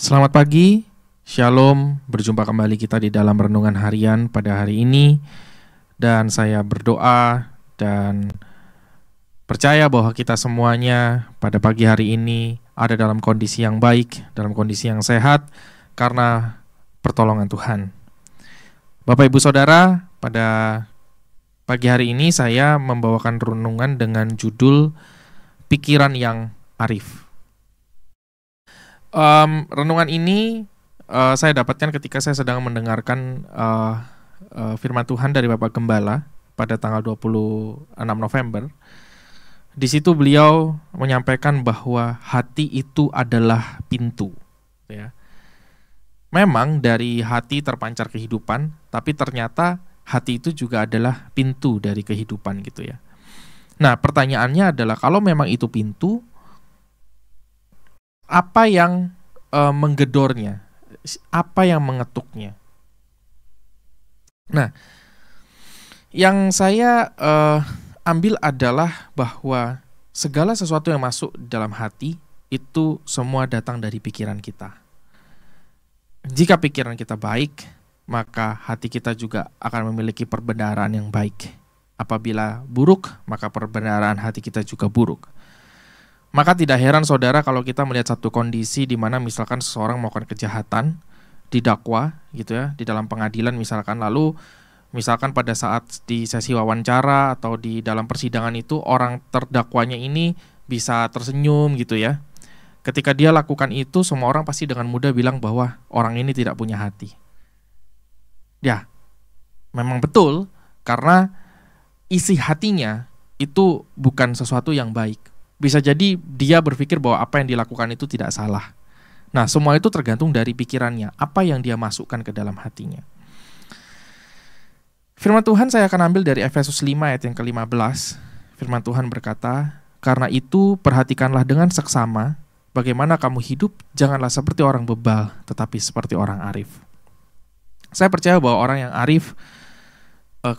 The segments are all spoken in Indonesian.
Selamat pagi, Shalom, berjumpa kembali kita di dalam renungan harian pada hari ini. Dan saya berdoa dan percaya bahwa kita semuanya pada pagi hari ini ada dalam kondisi yang baik, dalam kondisi yang sehat, karena pertolongan Tuhan. Bapak Ibu Saudara, pada pagi hari ini saya membawakan renungan dengan judul Pikiran yang Arif. Renungan ini saya dapatkan ketika saya sedang mendengarkan firman Tuhan dari Bapak Gembala pada tanggal 26 November. Di situ beliau menyampaikan bahwa hati itu adalah pintu. Ya. Memang dari hati terpancar kehidupan, tapi ternyata hati itu juga adalah pintu dari kehidupan gitu ya. Nah, pertanyaannya adalah kalau memang itu pintu, apa yang menggedornya? Apa yang mengetuknya? Nah, yang saya ambil adalah bahwa segala sesuatu yang masuk dalam hati itu semua datang dari pikiran kita. Jika pikiran kita baik, maka hati kita juga akan memiliki perbendaharaan yang baik. Apabila buruk, maka perbendaharaan hati kita juga buruk. Maka tidak heran saudara kalau kita melihat satu kondisi di mana misalkan seseorang melakukan kejahatan, didakwa gitu ya, di dalam pengadilan misalkan, lalu misalkan pada saat di sesi wawancara atau di dalam persidangan itu orang terdakwanya ini bisa tersenyum gitu ya. Ketika dia lakukan itu, semua orang pasti dengan mudah bilang bahwa orang ini tidak punya hati. Ya, memang betul, karena isi hatinya itu bukan sesuatu yang baik. Bisa jadi dia berpikir bahwa apa yang dilakukan itu tidak salah. Nah, semua itu tergantung dari pikirannya, apa yang dia masukkan ke dalam hatinya. Firman Tuhan saya akan ambil dari Efesus 5 ayat yang ke-15. Firman Tuhan berkata, "Karena itu perhatikanlah dengan seksama bagaimana kamu hidup, janganlah seperti orang bebal, tetapi seperti orang arif." Saya percaya bahwa orang yang arif,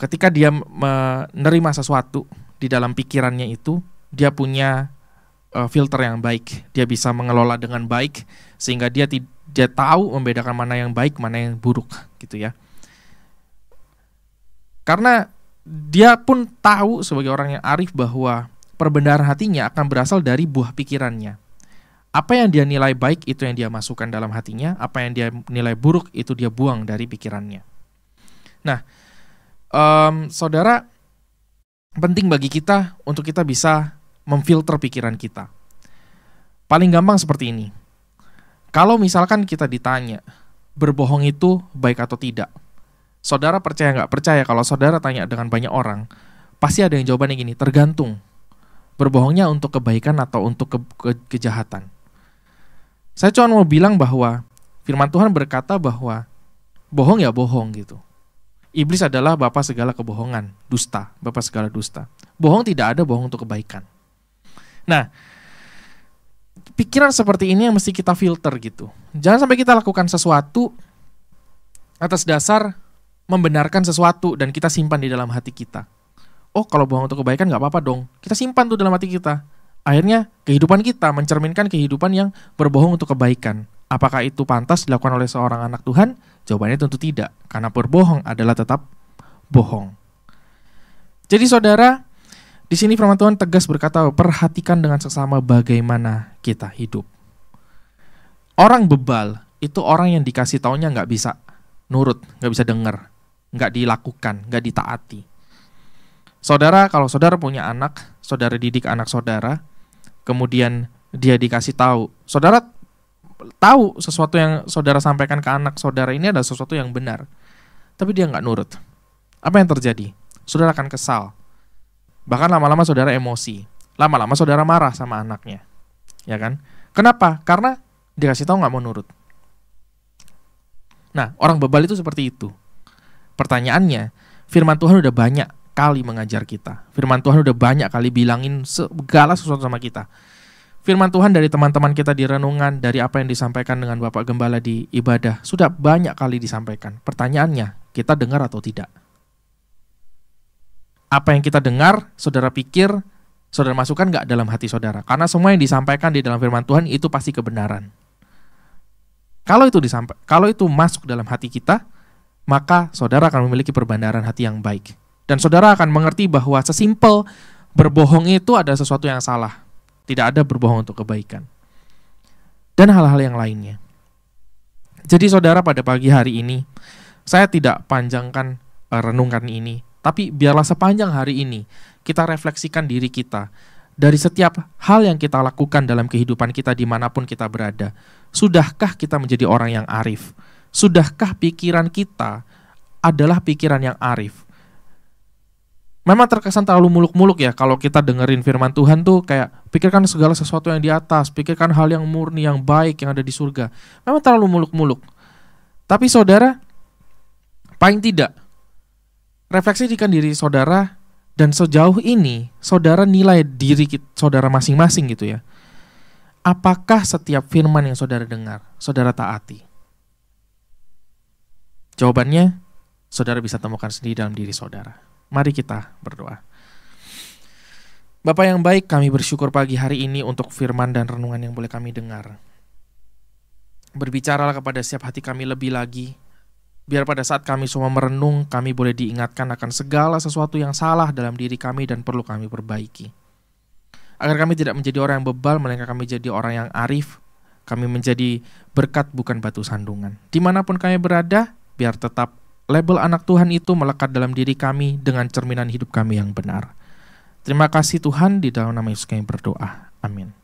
ketika dia menerima sesuatu di dalam pikirannya itu, dia punya filter yang baik. Dia bisa mengelola dengan baik sehingga dia tahu membedakan mana yang baik, mana yang buruk gitu ya. Karena dia pun tahu sebagai orang yang arif bahwa perbendaharaan hatinya akan berasal dari buah pikirannya. Apa yang dia nilai baik itu yang dia masukkan dalam hatinya, apa yang dia nilai buruk itu dia buang dari pikirannya. Nah, saudara, penting bagi kita untuk kita bisa memfilter pikiran kita. Paling gampang seperti ini. Kalau misalkan kita ditanya, berbohong itu baik atau tidak? Saudara percaya nggak percaya kalau saudara tanya dengan banyak orang, pasti ada yang jawabannya gini, tergantung. Berbohongnya untuk kebaikan atau untuk kejahatan. Saya cuma mau bilang bahwa firman Tuhan berkata bahwa bohong ya bohong gitu. Iblis adalah bapa segala kebohongan, dusta, bapa segala dusta. Bohong tidak ada bohong untuk kebaikan. Nah, pikiran seperti ini yang mesti kita filter gitu. Jangan sampai kita lakukan sesuatu atas dasar membenarkan sesuatu dan kita simpan di dalam hati kita. Oh, kalau bohong untuk kebaikan gak apa-apa dong. Kita simpan tuh dalam hati kita. Akhirnya kehidupan kita mencerminkan kehidupan yang berbohong untuk kebaikan. Apakah itu pantas dilakukan oleh seorang anak Tuhan? Jawabannya tentu tidak, karena berbohong adalah tetap bohong. Jadi saudara, di sini firman Tuhan tegas berkata, perhatikan dengan seksama bagaimana kita hidup. Orang bebal itu orang yang dikasih taunya nggak bisa nurut, nggak bisa dengar, nggak dilakukan, nggak ditaati. Saudara, kalau saudara punya anak, saudara didik anak saudara, kemudian dia dikasih tahu, saudara tahu sesuatu yang saudara sampaikan ke anak saudara ini adalah sesuatu yang benar, tapi dia nggak nurut. Apa yang terjadi? Saudara akan kesal. Bahkan lama-lama saudara emosi. Lama-lama saudara marah sama anaknya. Ya kan? Kenapa? Karena dikasih tahu nggak mau nurut. Nah, orang bebal itu seperti itu. Pertanyaannya, firman Tuhan udah banyak kali mengajar kita. Firman Tuhan udah banyak kali bilangin segala sesuatu sama kita. Firman Tuhan dari teman-teman kita di renungan, dari apa yang disampaikan dengan Bapak Gembala di ibadah, sudah banyak kali disampaikan. Pertanyaannya, kita dengar atau tidak? Apa yang kita dengar, saudara pikir, saudara masukkan nggak dalam hati saudara? Karena semua yang disampaikan di dalam firman Tuhan itu pasti kebenaran. Kalau itu masuk dalam hati kita, maka saudara akan memiliki perbandaran hati yang baik. Dan saudara akan mengerti bahwa sesimpel berbohong itu ada sesuatu yang salah. Tidak ada berbohong untuk kebaikan. Dan hal-hal yang lainnya. Jadi saudara, pada pagi hari ini, saya tidak panjangkan renungan ini, tapi biarlah sepanjang hari ini kita refleksikan diri kita. Dari setiap hal yang kita lakukan dalam kehidupan kita dimanapun kita berada. Sudahkah kita menjadi orang yang arif? Sudahkah pikiran kita adalah pikiran yang arif? Memang terkesan terlalu muluk-muluk ya kalau kita dengerin firman Tuhan tuh kayak pikirkan segala sesuatu yang di atas, pikirkan hal yang murni, yang baik, yang ada di surga. Memang terlalu muluk-muluk. Tapi saudara, paling tidak, refleksikan diri saudara dan sejauh ini saudara nilai diri saudara masing-masing gitu ya. Apakah setiap firman yang saudara dengar, saudara taati? Jawabannya, saudara bisa temukan sendiri dalam diri saudara. Mari kita berdoa. Bapa yang baik, kami bersyukur pagi hari ini untuk firman dan renungan yang boleh kami dengar. Berbicaralah kepada setiap hati kami lebih lagi, biar pada saat kami semua merenung, kami boleh diingatkan akan segala sesuatu yang salah dalam diri kami dan perlu kami perbaiki. Agar kami tidak menjadi orang yang bebal, melainkan kami jadi orang yang arif, kami menjadi berkat bukan batu sandungan. Dimanapun kami berada, biar tetap label anak Tuhan itu melekat dalam diri kami dengan cerminan hidup kami yang benar. Terima kasih Tuhan, di dalam nama Yesus kami berdoa. Amin.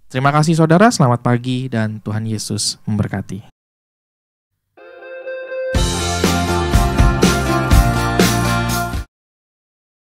Terima kasih saudara, selamat pagi dan Tuhan Yesus memberkati.